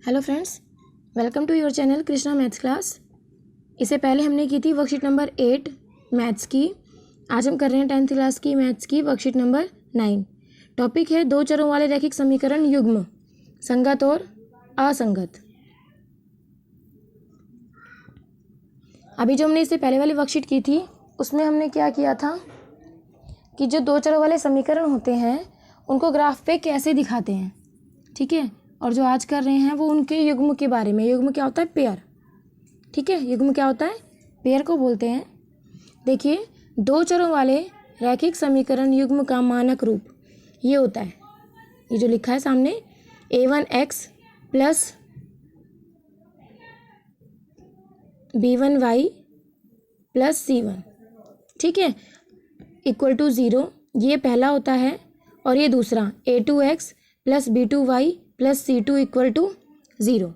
Hello friends, welcome to your channel Krishna maths class. इससे पहले हमने की थी वर्कशीट नंबर 8 मैथ्स की। आज हम कर रहे हैं 10th क्लास की मैथ्स की वर्कशीट नंबर 9। टॉपिक है दो चरों वाले रैखिक समीकरण युग्म, संगत और असंगत। अभी जो हमने इससे पहले वाली वर्कशीट की थी उसमें हमने क्या किया था कि जो दो चरों वाले समीकरण होते हैं उनको ग्राफ पे कैसे दिखाते हैं, ठीक है। और जो आज कर रहे हैं वो उनके युग्म के बारे में। युग्म क्या होता है? पेयर, ठीक है। युग्म क्या होता है? पेयर को बोलते हैं। देखिए, दो चरों वाले रैखिक समीकरण युग्म का मानक रूप ये होता है, ये जो लिखा है सामने, a1x plus b1y plus c1, ठीक है, इक्वल टू 0। ये पहला होता है। और ये दूसरा a2x plus b2y plus c2 equal to 0।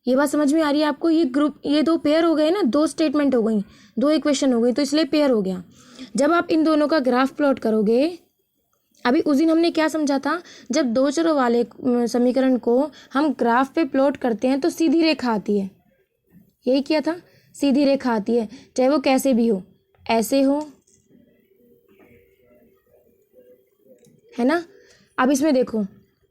ये बात समझ में आ रही है आपको? ये ग्रुप, ये दो पेयर हो गए ना, दो स्टेटमेंट हो गई, दो इक्वेशन हो गई, तो इसलिए पेयर हो गया। जब आप इन दोनों का ग्राफ प्लॉट करोगे, अभी उस दिन हमने क्या समझा था, जब दो चरों वाले समीकरण को हम ग्राफ पे प्लॉट करते हैं तो सीधी रेखा आती है। यही किया था, सीधी रेखा आती है, चाहे वो कैसे भी हो, ऐसे हो, है ना। अब इसमें देखो,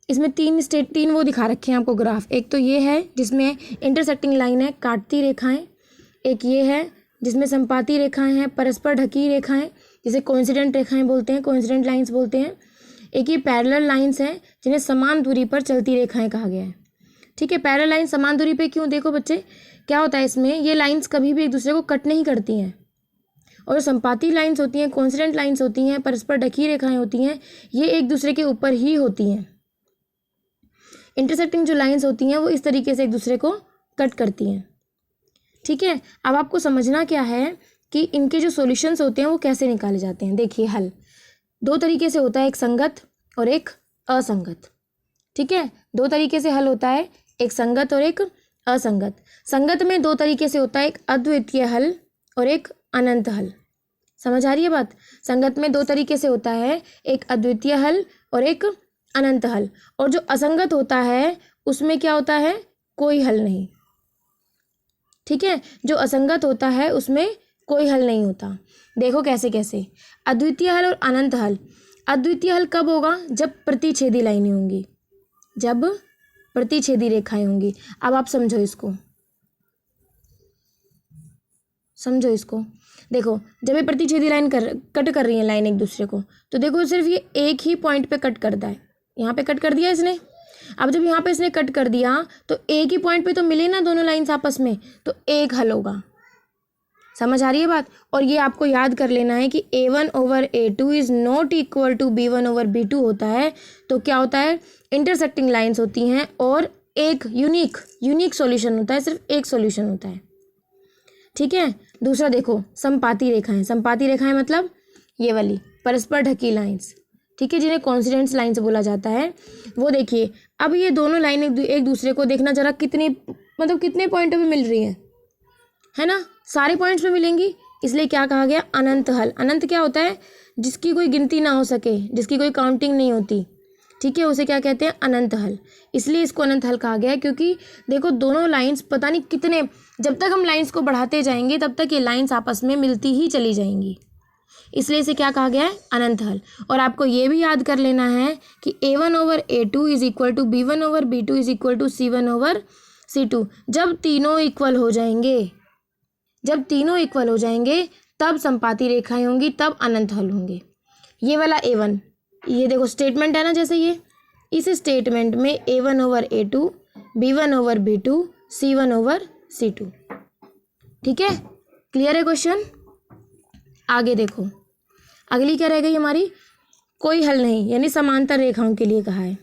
इसमें तीन वो दिखा रखे हैं आपको ग्राफ। एक तो ये है जिसमें इंटरसेक्टिंग लाइन है, काटती रेखाएं। एक ये है जिसमें संपाती रेखाएं हैं, परस्पर ढकी रेखाएं, जिसे कोइंसिडेंट रेखाएं बोलते हैं, कोइंसिडेंट लाइंस बोलते हैं। एक ये पैरेलल लाइंस हैं जिन्हें समान दूरी पर चलती रेखाएं कहा गया है, ठीक है। पैरेलल लाइन समान दूरी पे क्यों? देखो बच्चे, क्या होता है इसमें, ये लाइन्स कभी भी एक दूसरे को कट नहीं करती हैं। और संपाती लाइन्स होती हैं, कोइंसिडेंट लाइन्स होती हैं, परस्पर ढकी रेखाएं होती हैं, ये एक दूसरे के ऊपर ही होती हैं। इंटरसेक्टिंग जो लाइंस होती हैं वो इस तरीके से एक दूसरे को कट करती हैं, ठीक है। अब आपको समझना क्या है कि इनके जो सॉल्यूशंस होते हैं वो कैसे निकाले जाते हैं। देखिए, हल दो तरीके से होता है, एक संगत और एक असंगत, ठीक है। दो तरीके से हल होता है, एक संगत और एक असंगत। संगत में दो तरीके से होता है, एक अद्वितीय हल और एक अनंत हल। समझ आ रही है बात? संगत में दो तरीके से होता है, एक अद्वितीय हल और एक अनंत हल। और जो असंगत होता है उसमें क्या होता है? कोई हल नहीं, ठीक है। जो असंगत होता है उसमें कोई हल नहीं होता। देखो कैसे कैसे, अद्वितीय हल और अनंत हल। अद्वितीय हल कब होगा? जब प्रतिच्छेदी लाइनें होंगी, जब प्रतिच्छेदी रेखाएं होंगी। अब आप समझो इसको, समझो इसको। देखो, जब ये प्रतिच्छेदी लाइन कट कर रही है लाइन एक दूसरे को, तो देखो सिर्फ ये एक ही पॉइंट पे कट करता है। यहाँ पे कट कर दिया इसने। अब जब यहाँ पे इसने कट कर दिया तो एक ही पॉइंट पे तो मिले ना दोनों लाइंस आपस में, तो एक हल होगा। समझ आ रही है बात? और ये आपको याद कर लेना है कि a1 over a2 is not equal to b1 over b2 होता है। तो क्या होता है? इंटरसेक्टिंग लाइन्स होती हैं और एक यूनिक सॉल्यूशन होता है, सिर्फ एक सॉल्यूशन होता है, ठीक है। दूसरा देखो, संपाती रेखाएं। संपाती रेखाएं मतलब ये वाली परस्पर ढकी लाइंस, ठीक है, जिन्हें कोइंसिडेंट लाइंस बोला जाता है। वो देखिए, अब ये दोनों लाइन एक दूसरे को देखना जरा, कितनी मतलब कितने पॉइंटों पे मिल रही है ना, सारे पॉइंट्स पे मिलेंगी। इसलिए क्या कहा गया? अनंत हल। अनंत क्या होता है? जिसकी कोई गिनती ना हो सके, जिसकी कोई काउंटिंग नहीं होती, ठीक है, उसे क्या कहते हैं? अनंत हल। इसलिए इसको अनंत हल कहा गया, क्योंकि देखो दोनों लाइंस पता नहीं कितने, जब तक हम लाइंस को बढ़ाते जाएंगे तब तक ये लाइंस आपस में मिलती ही चली जाएंगी। इसलिए इसे क्या कहा गया है? अनंत हल। और आपको ये भी याद कर लेना है कि a1 over a2 is equal to b1 over b2 is equal to c1 over c2। जब तीनों इक्वल हो जाएंगे, जब तीनों इक्वल हो जाएंगे तब संपाती रेखाएं होंगी, तब अनंत हल होंगे। ये वाला a1, ये देखो स्टेटमेंट है ना, जैसे ये, इस स्टेटमेंट में a1 over a2, b1 over b2, c1 over c2, ठीक है। क्लियर है क्वेश्चन? आगे देखो, अगली क्या रह गई हमारी? कोई हल नहीं, यानी समांतर रेखाओं के लिए कहा है।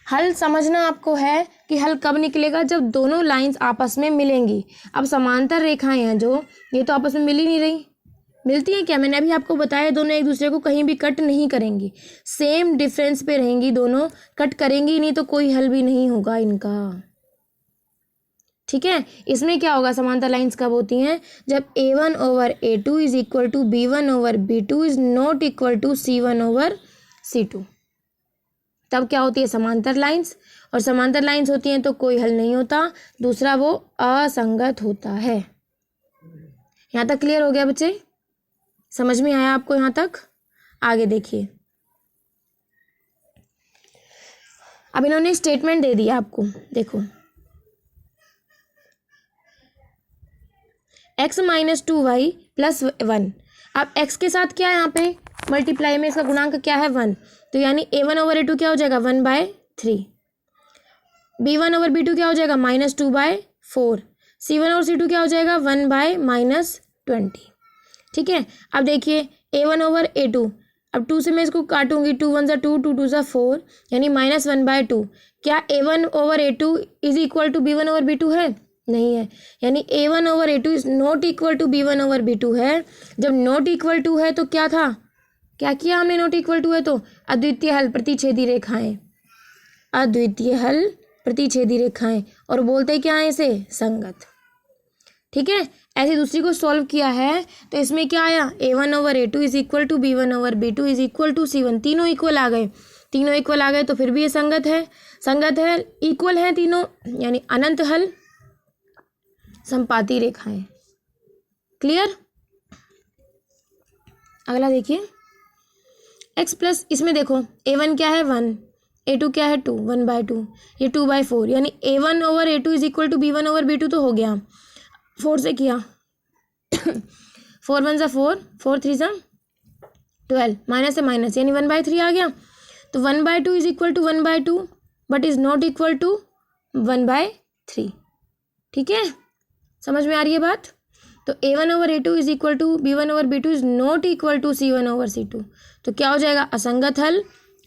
हल समझना आपको है कि हल कब निकलेगा? जब दोनों लाइंस आपस में मिलेंगी। अब समांतर रेखाएं हैं जो, ये तो आपस में मिल ही नहीं रही। मिलती हैं क्या? मैंने अभी आपको बताया, दोनों एक दूसरे को कहीं भी कट नहीं करेंगी, सेम डिफरेंस पे रहेंगी, दोनों कट करेंगी नहीं, तो कोई हल भी नहीं होगा इनका, ठीक है। इसमें क्या होगा? समांतर लाइंस कब होती हैं? जब a1 over a2 is equal to b1 over b2 is not equal to c1 over c2, तब क्या होती है, समांतर लाइंस, और समांतर लाइंस होती हैं तो कोई हल नहीं होता, दूसरा वो असंगत होता है। यहाँ तक क्लियर हो गया बच्चे, समझ में आया आपको यहाँ तक? आगे देखिए, अब इन्होंने स्टेटमेंट दे दिया आपको, देखो x माइनस 2y प्लस 1। अब x के साथ क्या है यहाँ पे मल्टीप्लाई में, इसका गुणांक क्या है 1, तो यानी a1/a2 क्या हो जाएगा 1/3, b1/b2 क्या हो जाएगा -2/4, c1 और c2 क्या हो जाएगा 1/-20। ठीक है, अब देखिए a1/a2, अब 2 से मैं इसको काटूंगी, 2 1 = 2, 2 2 = 4, यानी -1/2। क्या a1/a2 is equal to b1/b2 है? नहीं है, यानी a1/a2 is not equal to b1/b2 है। जब नॉट इक्वल टू है तो क्या था, क्या किया हमने, नॉट इक्वल टू है तो अद्वितीय हल प्रतिच्छेदी रेखाएं, अद्वितीय हल प्रतिच्छेदी रेखाएं, और बोलते क्या है इसे, संगत। ठीक है, ऐसे दूसरी को सॉल्व किया है तो इसमें क्या आया, a1/a2 is equal to b1/b2 is equal to c1, तीनों इक्वल आ गए, तीनों इक्वल आ गए तो फिर भी ये संगत है, संगत है, इक्वल है तीनों, यानी अनंत हल संपाती रेखाएं। क्लियर? अगला देखिए x प्लस, इसमें देखो a1 क्या है 1, a2 क्या है 2, 1/2, ये 2/4, यानी a1/a2 is equal to b1/b2 तो हो गया, 4 से किया 4 1 = 4, 4 3 = 12, माइनस से माइनस यानी 1/3 आ गया, तो 1/2 is equal to 1/2 but is not equal to 1/3। ठीक है, समझ में आ रही है बात? तो a1/a2 is equal to b1/b2 is not equal to c1/c2, तो क्या हो जाएगा, असंगत हल,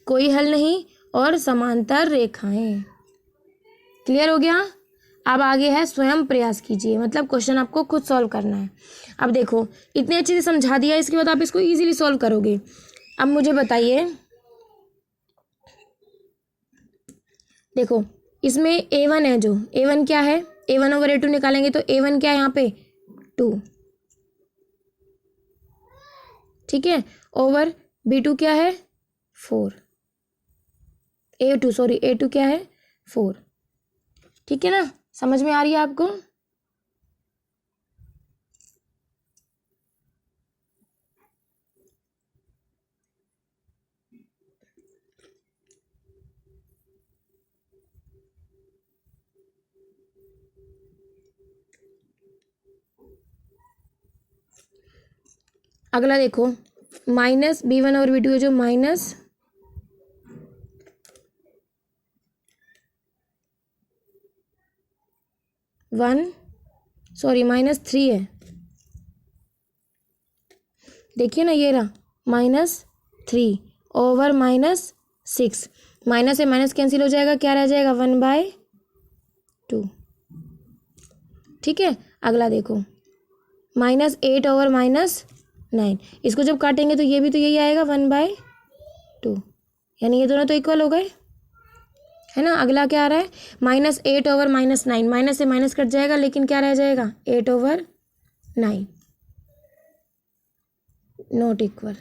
कोई हल नहीं, और समांतर रेखाएं। क्लियर हो गया? अब आगे है स्वयं प्रयास कीजिए, मतलब क्वेश्चन आपको खुद सॉल्व करना है। अब देखो इतने अच्छे से समझा दिया, इसके बाद आप इसको इजीली सॉल्व करोगे। अब मुझे बताइए, देखो इसमें a1 है, जो a1 क्या है, a1/a2 निकालेंगे तो a1 क्या है यहाँ पे 2, ठीक है, ओवर b2 क्या है 4, a2 क्या है 4। ठीक है ना, समझ में आ रही है आपको? अगला देखो माइनस b1/b2 है जो -1 -3 है। देखिए ना, ये रहा -3 ओवर -6, माइनस से माइनस कैंसिल हो जाएगा, क्या रह जाएगा 1/2। ठीक है, अगला देखो -8 ओवर -9, इसको जब काटेंगे तो ये भी तो यही आएगा 1/2, यानी ये दोनों तो इक्वल हो गए, है ना। अगला क्या आ रहा है, -8 ओवर -9, माइनस से माइनस कट जाएगा लेकिन क्या रह जाएगा 8/9, नॉट इक्वल।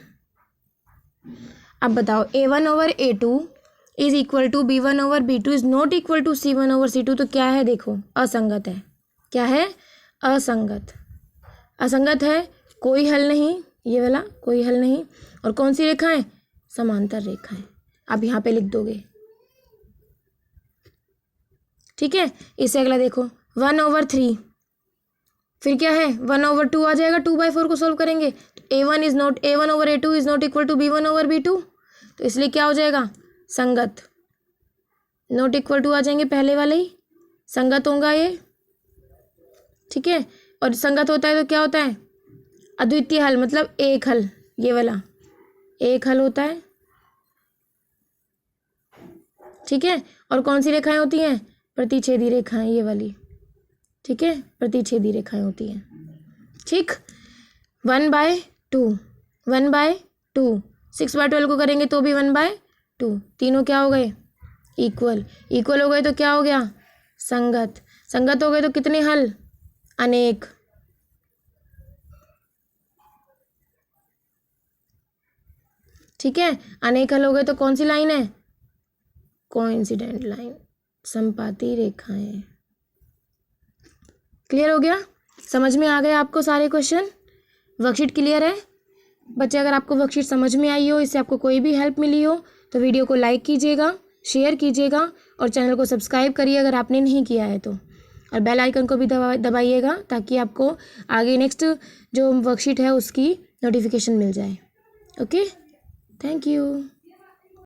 अब बताओ a1/a2 is equal to b1/b2 is not equal to c1/c2, तो क्या है, देखो असंगत है। क्या है, असंगत, असंगत है, कोई हल नहीं, ये वाला कोई हल नहीं, और कौन सी रेखा है, समांतर रेखा है। अब यहाँ पे लिख दोगे, ठीक है। इससे अगला देखो 1/3, फिर क्या है 1/2 आ जाएगा, 2/4 को सोल्व करेंगे तो a1/a2 is not equal to b1/b2, तो इसलिए क्या हो जाएगा, संगत, नॉट इक्वल टू आ जाएंगे, पहले वाले ही संगत होगा ये। ठीक है, और संगत होता है तो क्या होता है, अद्वितीय हल, मतलब एक हल, ये वाला एक हल होता है। ठीक है, और कौन सी रेखाएं होती हैं, प्रतिच्छेदी रेखाएं, ये वाली। ठीक है, प्रतिच्छेदी रेखाएं होती हैं। ठीक, 1/2, 1/2, 6/12 को करेंगे तो भी 1/2, तीनों क्या हो गए, इक्वल, इक्वल हो गए तो क्या हो गया, संगत, संगत हो गए तो कितने हल, अनेक। ठीक है, अनेक हल हो गए तो कौन सी लाइन है, कोइंसिडेंट लाइन, संपाती रेखाएं। क्लियर हो गया? समझ में आ गए आपको सारे क्वेश्चन? वर्कशीट क्लियर है बच्चे? अगर आपको वर्कशीट समझ में आई हो, इससे आपको कोई भी हेल्प मिली हो, तो वीडियो को लाइक कीजिएगा, शेयर कीजिएगा और चैनल को सब्सक्राइब करिए अगर आपने नहीं किया है तो, और बेल आइकन को भी दबाइएगा ताकि आपको आगे नेक्स्ट जो वर्कशीट है उसकी नोटिफिकेशन मिल जाए। Okay, thank you.